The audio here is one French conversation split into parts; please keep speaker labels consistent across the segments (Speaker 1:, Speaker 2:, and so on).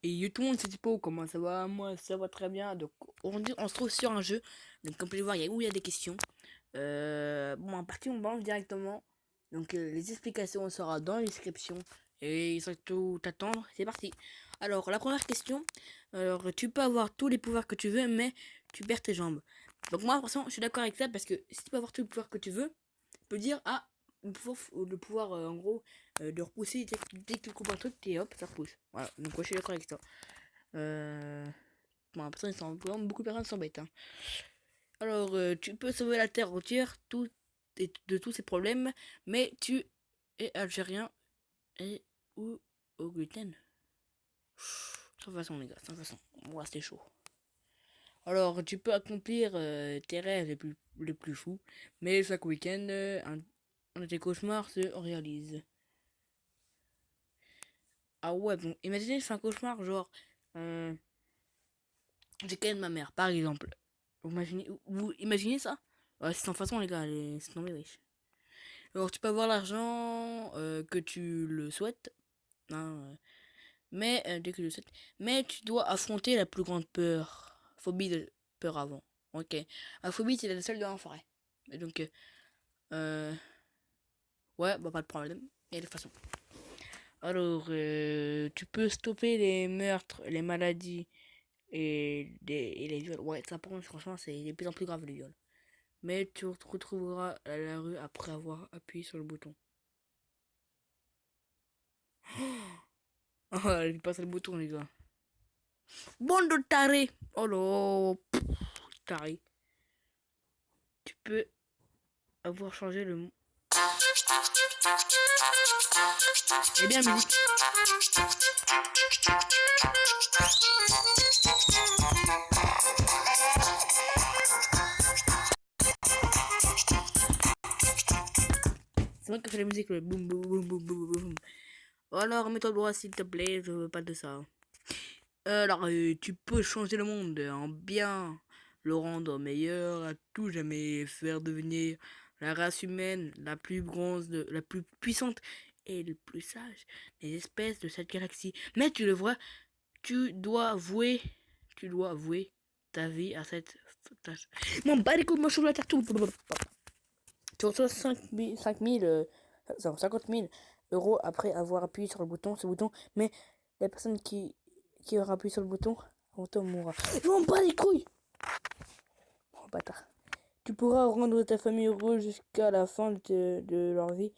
Speaker 1: Et tout le monde sait pas comment ça va, moi ça va très bien. Donc on se trouve sur un jeu. Donc comme vous pouvez voir, il y a des questions. Bon, en partie on balance directement. Donc les explications on sera dans la description. Et il faut tout attendre. C'est parti. Alors la première question. Alors tu peux avoir tous les pouvoirs que tu veux, mais tu perds tes jambes. Donc moi, franchement, je suis d'accord avec ça parce que si tu peux avoir tous les pouvoirs que tu veux, tu peux dire ah le pouvoir en gros de repousser dès que tu coupes un truc et hop ça repousse. Voilà. Donc moi je suis d'accord avec ça. Bon, beaucoup de personnes s'embêtent. Hein. Alors, tu peux sauver la terre entière de tous ces problèmes, mais tu es algérien et ou au gluten. Sans façon, les gars, sans façon. Moi, c'est chaud. Alors, tu peux accomplir tes rêves les plus fous, mais chaque week-end, un de tes cauchemars se réalise. Ah ouais, bon, imaginez, je fais un cauchemar, genre, euh, j'ai quand même ma mère, par exemple. Vous imaginez ça? Ouais, c'est sans façon, les gars, c'est non mais riche. Alors, tu peux avoir l'argent que tu le souhaites, hein, dès que tu le souhaites, mais tu dois affronter la plus grande peur, phobie de peur avant. Ok, la phobie, c'est la seule de la forêt. Et donc, ouais, bah pas de problème. Et de toute façon. Alors, tu peux stopper les meurtres, les maladies et les viols. Ouais, ça, par contre, franchement, c'est de plus en plus grave les viols. Mais tu te retrouveras à la rue après avoir appuyé sur le bouton. Oh, il passe le bouton, les gars. Bande de taré. Oh là, taré. Tu peux avoir changé le mot. Eh bien, musique. C'est moi qui fais la musique, le boum boum boum boum boum boum. Alors, mets-toi droit, s'il te plaît, je veux pas de ça. Alors, tu peux changer le monde en bien, le rendre meilleur à tout jamais, faire devenir la race humaine la plus bronze, la plus puissante et le plus sage des espèces de cette galaxie. Mais tu le vois, tu dois avouer ta vie à cette tâche. Mon bas les couilles, moi je suis la terre tout. Tu reçois 50 000 euros après avoir appuyé sur ce bouton, mais la personne qui aura appuyé sur le bouton, mourra. Je m'en bats les couilles. Oh bâtard. Tu pourras rendre ta famille heureuse jusqu'à la fin de leur vie,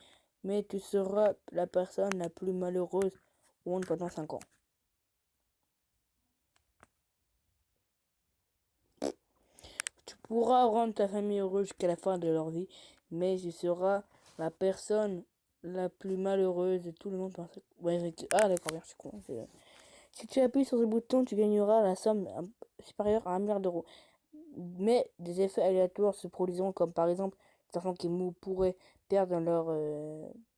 Speaker 1: mais tu seras la personne la plus malheureuse au monde pendant 5 ans. Tu pourras rendre ta famille heureuse jusqu'à la fin de leur vie, mais tu seras la personne la plus malheureuse de tout le monde. Ouais, ah d'accord, merci con. Si tu appuies sur ce bouton, tu gagneras la somme supérieure à 1 milliard d'euros. Mais des effets aléatoires se produiront, comme par exemple, les enfants qui pourraient perdre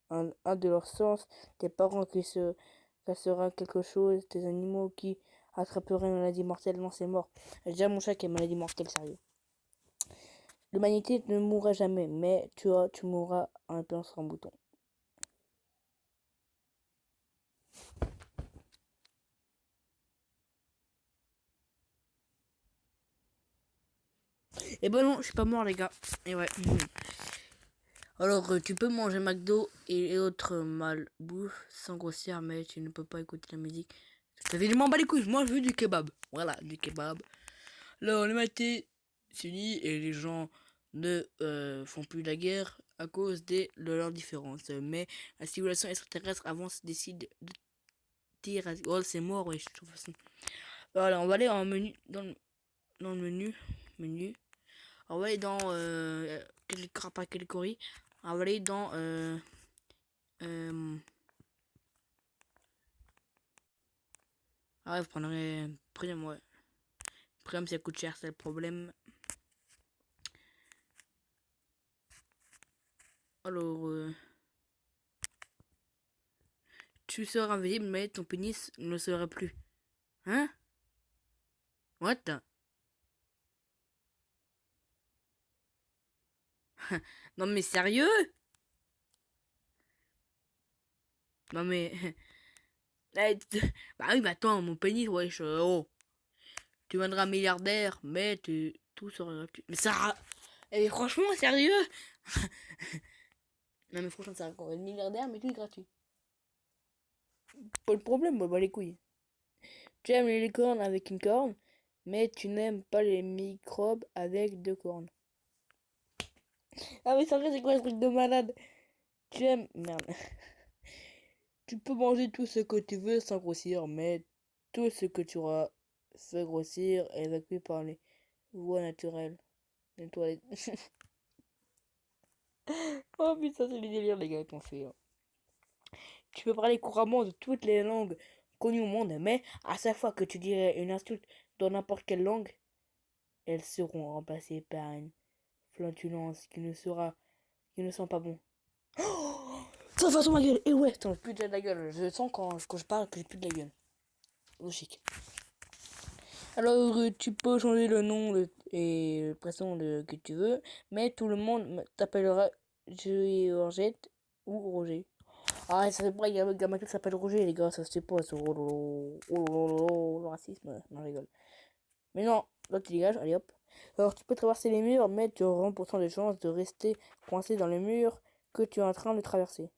Speaker 1: un de leurs sens, tes parents qui se cassera quelque chose, tes animaux qui attraperaient une maladie mortelle. Non, c'est mort. Déjà, mon chat qui a une maladie mortelle, sérieux. L'humanité ne mourra jamais, mais tu mourras en appuyant sur un bouton. Et ben non, je suis pas mort, les gars. Et ouais. Alors, tu peux manger McDo et autres malbouffe sans grossière, mais tu ne peux pas écouter la musique. Ça fait du m'en bats les couilles. Moi, je veux du kebab. Voilà, du kebab. Alors, l'humanité s'unit et les gens ne font plus la guerre à cause de leurs différences. Mais la civilisation extraterrestre avance, décide de tirer. Oh, c'est mort, ouais, je trouve ça. Voilà, on va aller en menu, dans le menu. On va aller dans pas catégorie. On va aller dans ah ouais, vous prendrez premium, ouais. Premium, ça coûte cher, c'est le problème. Alors, tu seras invisible, mais ton pénis ne le sera plus. Hein? What? Non mais sérieux? Non mais Bah oui, mais attends, mon pénis, wesh, oh. Tu deviendras milliardaire, mais tout sera gratuit. Mais ça... Eh, franchement, sérieux? Non, mais franchement, ça va être milliardaire, mais tout est gratuit. Pas le problème, bah les couilles. Tu aimes les licornes avec une corne, mais tu n'aimes pas les microbes avec deux cornes. Ah mais ça c'est quoi ce truc de malade? Tu aimes... Merde. Tu peux manger tout ce que tu veux sans grossir, mais tout ce que tu auras fait grossir est évacué par les voies naturelles. Les toilettes. Oh putain, c'est les délires les gars qu'on fait. Tu peux parler couramment de toutes les langues connues au monde, mais à chaque fois que tu dirais une insulte dans n'importe quelle langue, elles seront remplacées par une flatulence qui ne sent pas bon. Oh, ça va sur ma gueule. Et ouais, attends, j'ai plus de la gueule. Je sens quand je parle que j'ai plus de la gueule. Logique. Alors, tu peux changer le nom et le prénom que tu veux, mais tout le monde t'appellera Georgette ou Roger. Ah, ça fait pas, il y a un gamin qui s'appelle Roger, les gars, ça se fait pas, ce le racisme. Non, je rigole. Mais non, là tu dégages, allez hop. Alors, tu peux traverser les murs, mais tu auras 1% de chance de rester coincé dans le mur que tu es en train de traverser.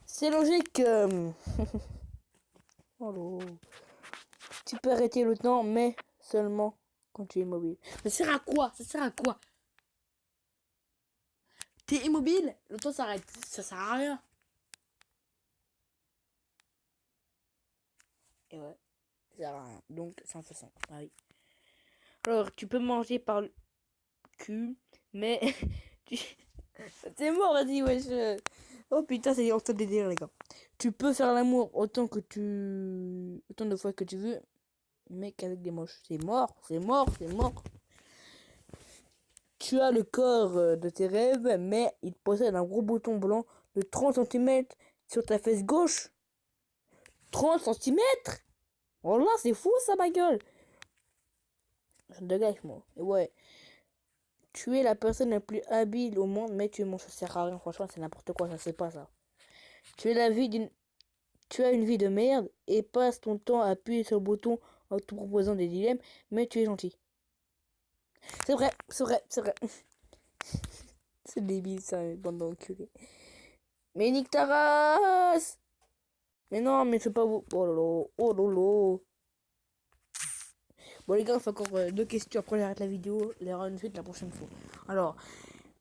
Speaker 1: C'est logique. Oh là. Tu peux arrêter le temps, mais seulement quand tu es immobile. Ça sert à quoi? Ça sert à quoi? T'es immobile, le temps s'arrête. Ça sert à rien. Et ouais, ça sert à rien. Donc, 100%. Ah oui. Alors, tu peux manger par le cul, mais... tu... T'es mort, vas-y, wesh. Oh putain, c'est en des délires, les gars. Tu peux faire l'amour autant de fois que tu veux, mais qu'avec des moches. C'est mort, c'est mort, c'est mort. Tu as le corps de tes rêves, mais il possède un gros bouton blanc de 30 centimètres sur ta fesse gauche. 30 centimètres. Oh là, c'est fou ça, ma gueule. Je dégage, moi. Et ouais. Tu es la personne la plus habile au monde, mais tu es mon ça sert à rien. Franchement, c'est n'importe quoi, ça c'est pas ça. Tu es la vie d'une... Tu as une vie de merde et passes ton temps à appuyer sur le bouton en te proposant des dilemmes, mais tu es gentil. C'est vrai, c'est vrai, c'est vrai. C'est débile ça, bande d'enculés. Mais nique ta race! Mais non, mais c'est pas vous. Oh lolo, oh lolo. Bon les gars, on fait encore deux questions, après j'arrête la vidéo, les run suite la prochaine fois. Alors,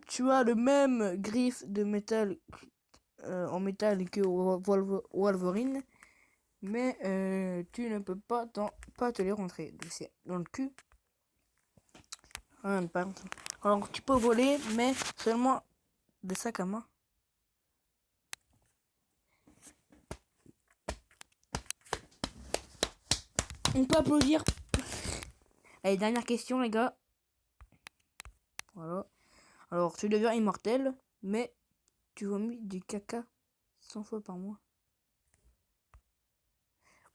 Speaker 1: tu as le même griffe de métal en métal que Wolverine, mais tu ne peux pas te les rentrer. C'est dans le cul. Ah, pas. Alors tu peux voler, mais seulement de sac à main. On peut applaudir. Allez, dernière question les gars. Voilà. Alors tu deviens immortel, mais tu vomis du caca 100 fois par mois.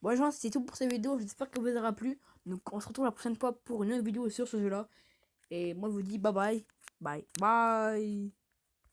Speaker 1: Bon les gens, c'est tout pour cette vidéo. J'espère que vous aura plu. Donc on se retrouve la prochaine fois pour une autre vidéo sur ce jeu là. Et moi je vous dis bye bye. Bye bye.